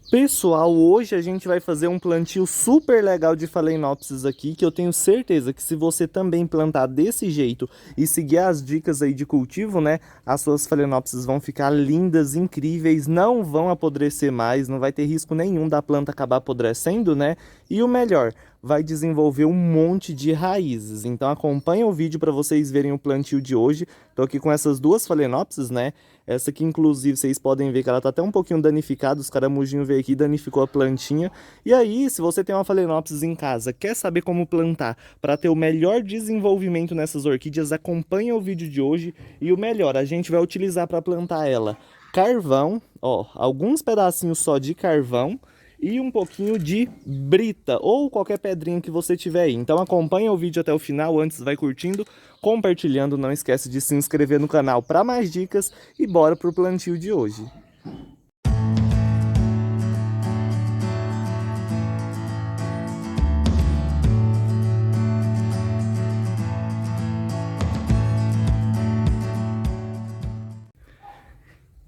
Pessoal, hoje a gente vai fazer um plantio super legal de Phalaenopsis aqui, que eu tenho certeza que se você também plantar desse jeito e seguir as dicas aí de cultivo, né, as suas Phalaenopsis vão ficar lindas, incríveis, não vão apodrecer mais, não vai ter risco nenhum da planta acabar apodrecendo, né, e o melhor, vai desenvolver um monte de raízes. Então acompanha o vídeo para vocês verem o plantio de hoje. Tô aqui com essas duas Phalaenopsis, né, essa aqui, inclusive, vocês podem ver que ela tá até um pouquinho danificada. Os caramujinhos veio aqui e danificou a plantinha. E aí, se você tem uma Phalaenopsis em casa, quer saber como plantar para ter o melhor desenvolvimento nessas orquídeas, acompanha o vídeo de hoje. E o melhor, a gente vai utilizar para plantar ela carvão, ó, alguns pedacinhos só de carvão e um pouquinho de brita ou qualquer pedrinha que você tiver aí. Então acompanha o vídeo até o final, antes vai curtindo, compartilhando, não esquece de se inscrever no canal para mais dicas e bora pro plantio de hoje.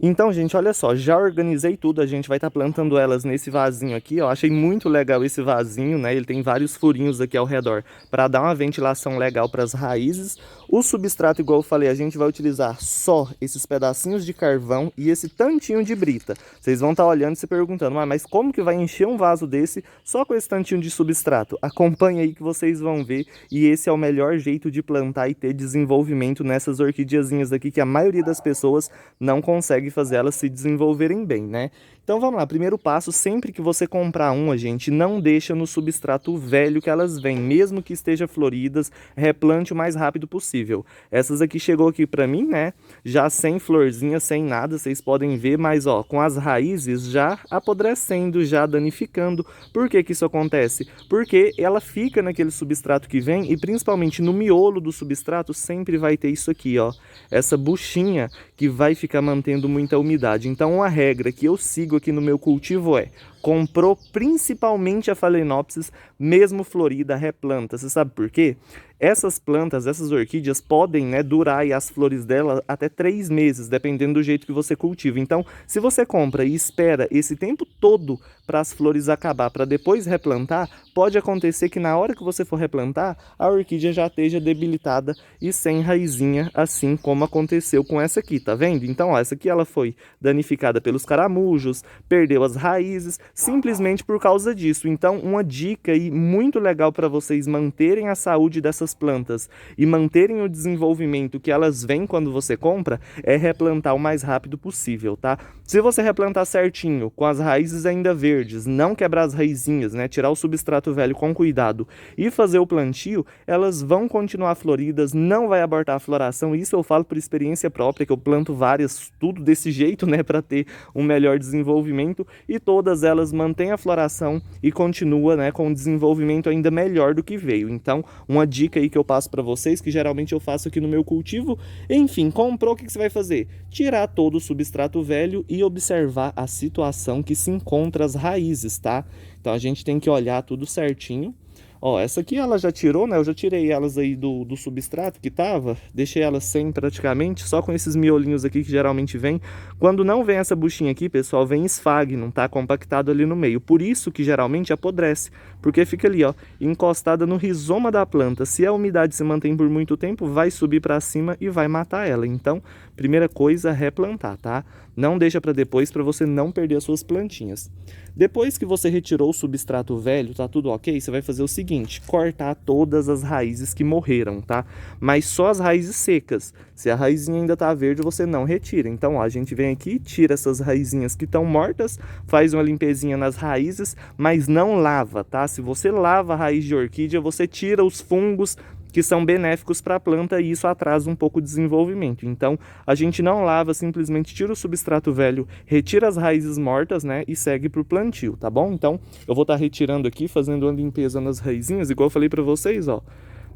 Então, gente, olha só, já organizei tudo, a gente vai estar plantando elas nesse vasinho aqui, ó. Achei muito legal esse vasinho, né? Ele tem vários furinhos aqui ao redor para dar uma ventilação legal para as raízes. O substrato, igual eu falei, a gente vai utilizar só esses pedacinhos de carvão e esse tantinho de brita. Vocês vão estar olhando e se perguntando, mas como que vai encher um vaso desse só com esse tantinho de substrato? Acompanhe aí que vocês vão ver, e esse é o melhor jeito de plantar e ter desenvolvimento nessas orquídeazinhas aqui que a maioria das pessoas não consegue fazer elas se desenvolverem bem, né? Então vamos lá, primeiro passo, sempre que você comprar uma, gente, não deixa no substrato velho que elas vêm, mesmo que esteja floridas, replante o mais rápido possível. Essas aqui chegou aqui pra mim, né, já sem florzinha, sem nada, vocês podem ver, mas ó, com as raízes já apodrecendo, já danificando. Por que que isso acontece? Porque ela fica naquele substrato que vem e principalmente no miolo do substrato sempre vai ter isso aqui, ó, essa buchinha que vai ficar mantendo muita umidade. Então uma regra que eu sigo aqui no meu cultivo é: comprou principalmente a Phalaenopsis, mesmo florida, replanta. Você sabe por quê? Essas plantas, essas orquídeas podem, né, durar aí as flores dela até 3 meses, dependendo do jeito que você cultiva. Então, se você compra e espera esse tempo todo para as flores acabar, para depois replantar, pode acontecer que na hora que você for replantar, a orquídea já esteja debilitada e sem raizinha, assim como aconteceu com essa aqui, tá vendo? Então, ó, essa aqui ela foi danificada pelos caramujos, perdeu as raízes, simplesmente por causa disso. Então, uma dica aí muito legal para vocês manterem a saúde dessas plantas e manterem o desenvolvimento que elas vêm quando você compra é replantar o mais rápido possível, tá? Se você replantar certinho, com as raízes ainda verdes, não quebrar as raizinhas, né? Tirar o substrato velho com cuidado e fazer o plantio, elas vão continuar floridas, não vai abortar a floração. Isso eu falo por experiência própria, que eu planto várias, tudo desse jeito, né? Para ter um melhor desenvolvimento, e todas elas mantêm a floração e continua, né, com um desenvolvimento ainda melhor do que veio. Então, uma dica aí que eu passo para vocês, que geralmente eu faço aqui no meu cultivo: enfim, comprou, o que você vai fazer? Tirar todo o substrato velho e observar a situação que se encontra as raízes, tá? Então a gente tem que olhar tudo certinho. Ó, essa aqui ela já tirou, né? Eu já tirei elas aí do substrato que tava. Deixei elas sem praticamente, só com esses miolinhos aqui que geralmente vem. Quando não vem essa buchinha aqui, pessoal, vem esfagno, tá? Compactado ali no meio. Por isso que geralmente apodrece, porque fica ali, ó, encostada no rizoma da planta. Se a umidade se mantém por muito tempo, vai subir para cima e vai matar ela. Então, primeira coisa, replantar, tá? Não deixa para depois, para você não perder as suas plantinhas. Depois que você retirou o substrato velho, tá tudo ok, você vai fazer o seguinte: cortar todas as raízes que morreram, tá? Mas só as raízes secas. Se a raizinha ainda tá verde, você não retira. Então, ó, a gente vem aqui, tira essas raizinhas que estão mortas, faz uma limpezinha nas raízes, mas não lava, tá? Se você lava a raiz de orquídea, você tira os fungos que são benéficos para a planta e isso atrasa um pouco o desenvolvimento. Então, a gente não lava, simplesmente tira o substrato velho, retira as raízes mortas, né, e segue para o plantio, tá bom? Então, eu vou estar retirando aqui, fazendo uma limpeza nas raizinhas, igual eu falei para vocês, ó.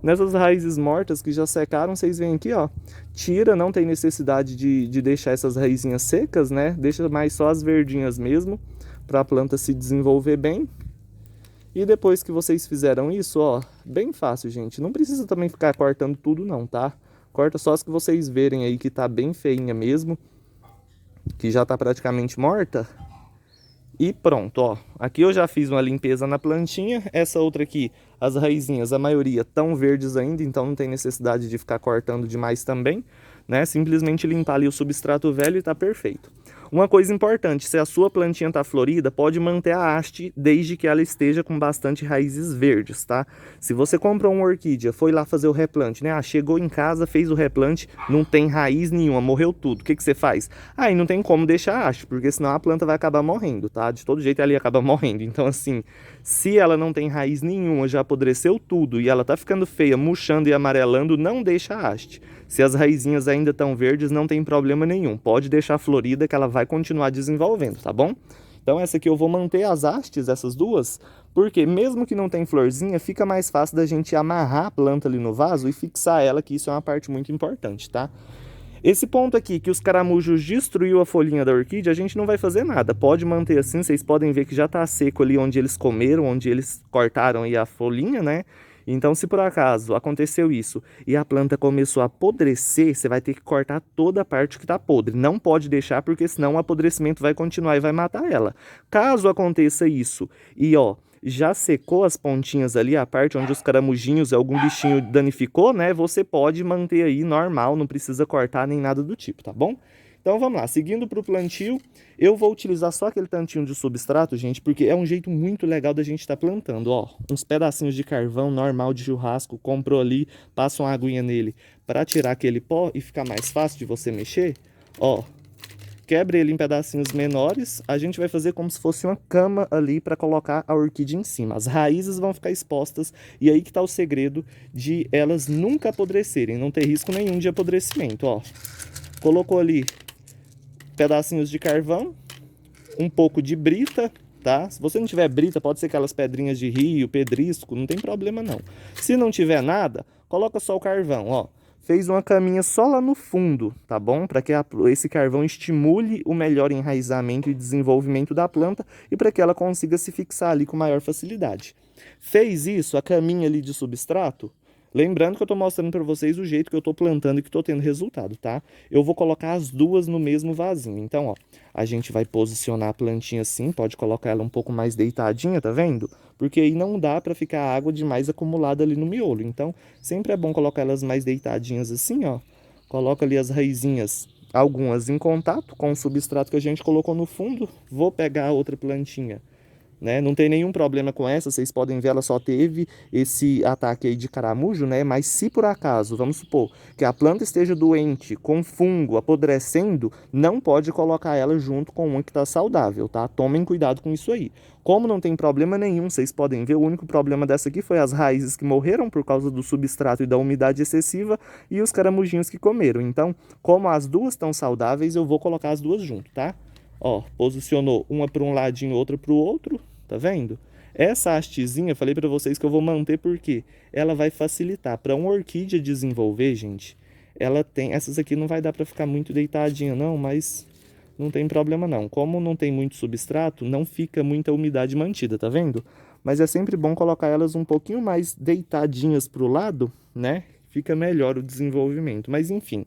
Nessas raízes mortas que já secaram, vocês veem aqui, ó, tira, não tem necessidade de deixar essas raizinhas secas, né, deixa mais só as verdinhas mesmo, para a planta se desenvolver bem. E depois que vocês fizeram isso, ó, bem fácil, gente. Não precisa também ficar cortando tudo não, tá? Corta só as que vocês verem aí que tá bem feinha mesmo, que já tá praticamente morta. E pronto, ó. Aqui eu já fiz uma limpeza na plantinha. Essa outra aqui, as raizinhas, a maioria estão verdes ainda, então não tem necessidade de ficar cortando demais também, né? Simplesmente limpar ali o substrato velho e tá perfeito. Uma coisa importante, se a sua plantinha tá florida, pode manter a haste desde que ela esteja com bastante raízes verdes, tá? Se você comprou uma orquídea, foi lá fazer o replante, né? Ah, chegou em casa, fez o replante, não tem raiz nenhuma, morreu tudo. O que que você faz? Aí não tem como deixar a haste, porque senão a planta vai acabar morrendo, tá? De todo jeito ela acaba morrendo. Então assim, se ela não tem raiz nenhuma, já apodreceu tudo e ela tá ficando feia, murchando e amarelando, não deixa a haste. Se as raizinhas ainda estão verdes, não tem problema nenhum. Pode deixar florida que ela vai continuar desenvolvendo, tá bom? Então essa aqui eu vou manter as hastes, essas duas, porque mesmo que não tem florzinha, fica mais fácil da gente amarrar a planta ali no vaso e fixar ela, que isso é uma parte muito importante, tá? Esse ponto aqui, que os caramujos destruiu a folhinha da orquídea, a gente não vai fazer nada. Pode manter assim, vocês podem ver que já tá seco ali onde eles comeram, onde eles cortaram aí a folhinha, né? Então, se por acaso aconteceu isso e a planta começou a apodrecer, você vai ter que cortar toda a parte que tá podre. Não pode deixar, porque senão o apodrecimento vai continuar e vai matar ela. Caso aconteça isso e, ó, já secou as pontinhas ali, a parte onde os caramujinhos, algum bichinho danificou, né? Você pode manter aí normal, não precisa cortar nem nada do tipo, tá bom? Então vamos lá, seguindo para o plantio, eu vou utilizar só aquele tantinho de substrato, gente, porque é um jeito muito legal da gente estar plantando, ó. Uns pedacinhos de carvão normal de churrasco, comprou ali, passa uma aguinha nele para tirar aquele pó e ficar mais fácil de você mexer, ó. Quebre ele em pedacinhos menores, a gente vai fazer como se fosse uma cama ali para colocar a orquídea em cima. As raízes vão ficar expostas e aí que está o segredo de elas nunca apodrecerem, não ter risco nenhum de apodrecimento, ó. Colocou ali pedacinhos de carvão, um pouco de brita, tá? Se você não tiver brita, pode ser aquelas pedrinhas de rio, pedrisco, não tem problema não. Se não tiver nada, coloca só o carvão, ó. Fez uma caminha só lá no fundo, tá bom? Para que esse carvão estimule o melhor enraizamento e desenvolvimento da planta e para que ela consiga se fixar ali com maior facilidade. Fez isso, a caminha ali de substrato, lembrando que eu estou mostrando para vocês o jeito que eu estou plantando e que estou tendo resultado, tá? Eu vou colocar as duas no mesmo vasinho. Então, ó, a gente vai posicionar a plantinha assim, pode colocar ela um pouco mais deitadinha, tá vendo? Porque aí não dá para ficar água demais acumulada ali no miolo. Então, sempre é bom colocar elas mais deitadinhas assim, ó. Coloca ali as raizinhas, algumas em contato com o substrato que a gente colocou no fundo. Vou pegar a outra plantinha, né? Não tem nenhum problema com essa, vocês podem ver, ela só teve esse ataque aí de caramujo, né? Mas se por acaso, vamos supor, que a planta esteja doente, com fungo, apodrecendo, não pode colocar ela junto com uma que está saudável, tá? Tomem cuidado com isso aí. Como não tem problema nenhum, vocês podem ver, o único problema dessa aqui foi as raízes que morreram por causa do substrato e da umidade excessiva e os caramujinhos que comeram. Então, como as duas estão saudáveis, eu vou colocar as duas junto, tá? Ó, posicionou uma para um ladinho, outra para o outro. Tá vendo? Essa hastezinha, falei para vocês que eu vou manter porque ela vai facilitar. Para uma orquídea desenvolver, gente, ela tem... Essas aqui não vai dar para ficar muito deitadinha não, mas não tem problema não. Como não tem muito substrato, não fica muita umidade mantida, tá vendo? Mas é sempre bom colocar elas um pouquinho mais deitadinhas pro lado, né? Fica melhor o desenvolvimento. Mas enfim,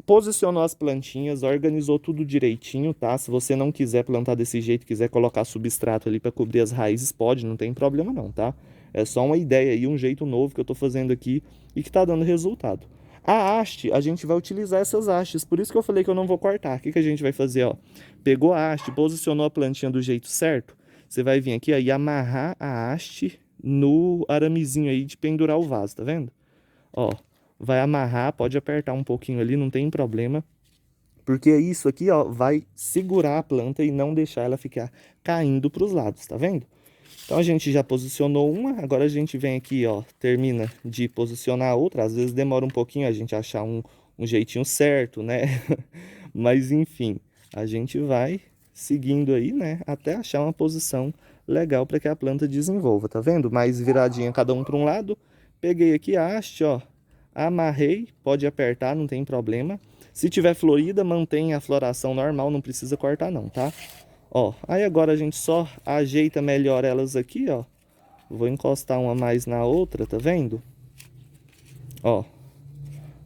posicionou as plantinhas, organizou tudo direitinho, tá? Se você não quiser plantar desse jeito, quiser colocar substrato ali para cobrir as raízes, pode, não tem problema não, tá? É só uma ideia aí, um jeito novo que eu tô fazendo aqui e que tá dando resultado. A haste, a gente vai utilizar essas hastes, por isso que eu falei que eu não vou cortar. O que que a gente vai fazer, ó? Pegou a haste, posicionou a plantinha do jeito certo, você vai vir aqui ó, e amarrar a haste no aramezinho aí de pendurar o vaso, tá vendo? Ó, vai amarrar, pode apertar um pouquinho ali, não tem problema. Porque isso aqui, ó, vai segurar a planta e não deixar ela ficar caindo para os lados, tá vendo? Então a gente já posicionou uma, agora a gente vem aqui, ó, termina de posicionar a outra. Às vezes demora um pouquinho a gente achar um jeitinho certo, né? Mas enfim, a gente vai seguindo aí, né, até achar uma posição legal para que a planta desenvolva, tá vendo? Mais viradinha cada um para um lado. Peguei aqui a haste, ó, amarrei, pode apertar, não tem problema. Se tiver florida, mantém a floração normal, não precisa cortar não, tá? Ó, aí agora a gente só ajeita melhor elas aqui, ó. Vou encostar uma mais na outra, tá vendo? Ó,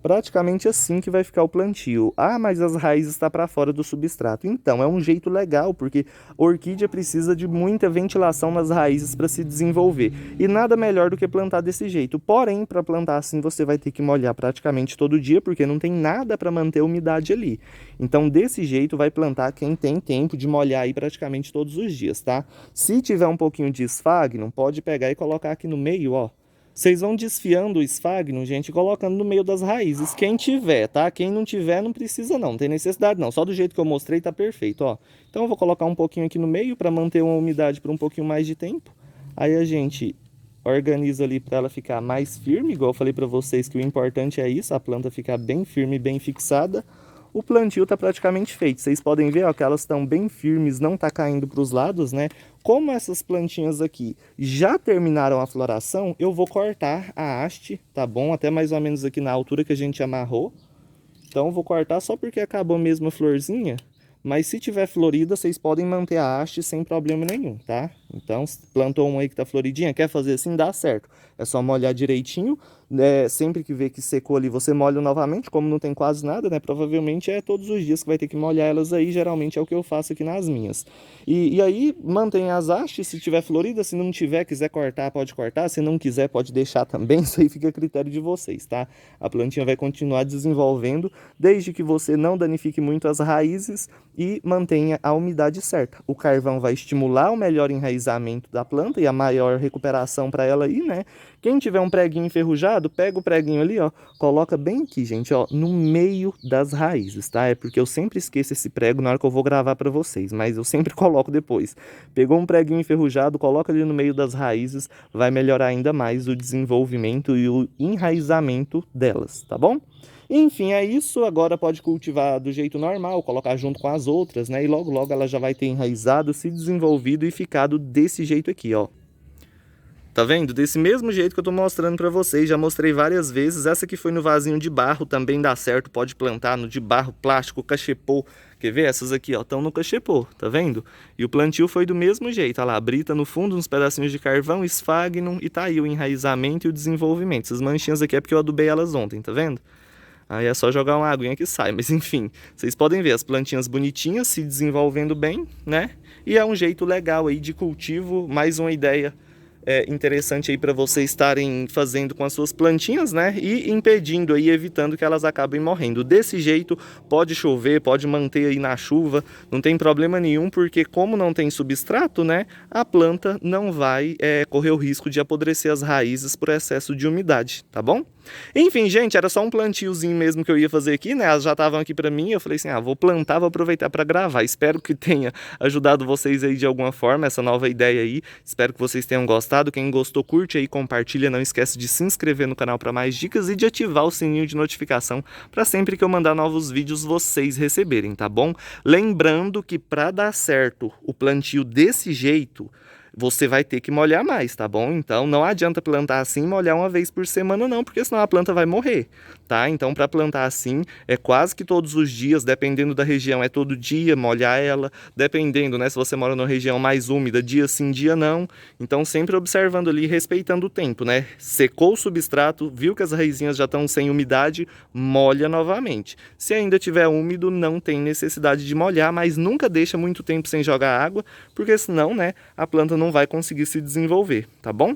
praticamente assim que vai ficar o plantio. Ah, mas as raízes estão para fora do substrato. Então, é um jeito legal, porque a orquídea precisa de muita ventilação nas raízes para se desenvolver. E nada melhor do que plantar desse jeito. Porém, para plantar assim, você vai ter que molhar praticamente todo dia, porque não tem nada para manter a umidade ali. Então, desse jeito, vai plantar quem tem tempo de molhar aí praticamente todos os dias, tá? Se tiver um pouquinho de esfagno, pode pegar e colocar aqui no meio, ó. Vocês vão desfiando o esfagno, gente, e colocando no meio das raízes. Quem tiver, tá? Quem não tiver, não precisa não, não tem necessidade não. Só do jeito que eu mostrei tá perfeito, ó. Então eu vou colocar um pouquinho aqui no meio para manter uma umidade por um pouquinho mais de tempo. Aí a gente organiza ali para ela ficar mais firme, igual eu falei para vocês que o importante é isso, a planta ficar bem firme, bem fixada. O plantio está praticamente feito. Vocês podem ver ó, que elas estão bem firmes, não está caindo para os lados, né? Como essas plantinhas aqui já terminaram a floração, eu vou cortar a haste, tá bom? Até mais ou menos aqui na altura que a gente amarrou. Então eu vou cortar só porque acabou mesmo a florzinha. Mas se tiver florida, vocês podem manter a haste sem problema nenhum, tá? Então, plantou um aí que tá floridinha, quer fazer assim, dá certo. É só molhar direitinho, né? Sempre que vê que secou ali, você molha novamente, como não tem quase nada, né? Provavelmente é todos os dias que vai ter que molhar elas aí, geralmente é o que eu faço aqui nas minhas. E aí, mantém as hastes, se tiver florida, se não tiver, quiser cortar, pode cortar, se não quiser, pode deixar também, isso aí fica a critério de vocês, tá? A plantinha vai continuar desenvolvendo, desde que você não danifique muito as raízes e mantenha a umidade certa. O carvão vai estimular o melhor enraizamento da planta e a maior recuperação para ela aí, né? Quem tiver um preguinho enferrujado, pega o preguinho ali, ó, coloca bem aqui, gente, ó, no meio das raízes, tá? É porque eu sempre esqueço esse prego na hora que eu vou gravar para vocês, mas eu sempre coloco depois. Pegou um preguinho enferrujado, coloca ali no meio das raízes, vai melhorar ainda mais o desenvolvimento e o enraizamento delas, tá bom? Enfim, é isso. Agora pode cultivar do jeito normal, colocar junto com as outras, né? E logo, logo ela já vai ter enraizado, se desenvolvido e ficado desse jeito aqui, ó. Tá vendo? Desse mesmo jeito que eu tô mostrando pra vocês, já mostrei várias vezes. Essa aqui foi no vasinho de barro, também dá certo, pode plantar no de barro, plástico, cachepô. Quer ver? Essas aqui, ó, estão no cachepô, tá vendo? E o plantio foi do mesmo jeito, olha lá, brita no fundo, uns pedacinhos de carvão, esfagno, e tá aí o enraizamento e o desenvolvimento. Essas manchinhas aqui é porque eu adubei elas ontem, tá vendo? Aí é só jogar uma aguinha que sai, mas enfim, vocês podem ver as plantinhas bonitinhas se desenvolvendo bem, né? E é um jeito legal aí de cultivo, mais uma ideia interessante aí para vocês estarem fazendo com as suas plantinhas, né? E impedindo aí, evitando que elas acabem morrendo. Desse jeito, pode chover, pode manter aí na chuva, não tem problema nenhum, porque como não tem substrato, né? A planta não vai correr o risco de apodrecer as raízes por excesso de umidade, tá bom? Enfim, gente, era só um plantiozinho mesmo que eu ia fazer aqui, né? Elas já estavam aqui para mim, eu falei assim, vou plantar, vou aproveitar para gravar. Espero que tenha ajudado vocês aí de alguma forma, essa nova ideia aí. Espero que vocês tenham gostado. Quem gostou, curte aí, compartilha. Não esquece de se inscrever no canal para mais dicas e de ativar o sininho de notificação para sempre que eu mandar novos vídeos vocês receberem, tá bom? Lembrando que para dar certo o plantio desse jeito, você vai ter que molhar mais, tá bom? Então não adianta plantar assim e molhar uma vez por semana não, porque senão a planta vai morrer, tá? Então para plantar assim é quase que todos os dias, dependendo da região, é todo dia molhar ela, dependendo, né, se você mora numa região mais úmida, dia sim, dia não. Então sempre observando ali, respeitando o tempo, né? Secou o substrato, viu que as raizinhas já estão sem umidade, molha novamente. Se ainda tiver úmido, não tem necessidade de molhar, mas nunca deixa muito tempo sem jogar água, porque senão, né, a planta não vai conseguir se desenvolver, tá bom?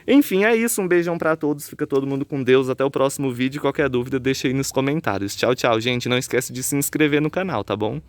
Enfim, é isso. Um beijão pra todos. Fica todo mundo com Deus. Até o próximo vídeo. Qualquer dúvida, deixa aí nos comentários. Tchau, tchau, gente. Não esquece de se inscrever no canal, tá bom?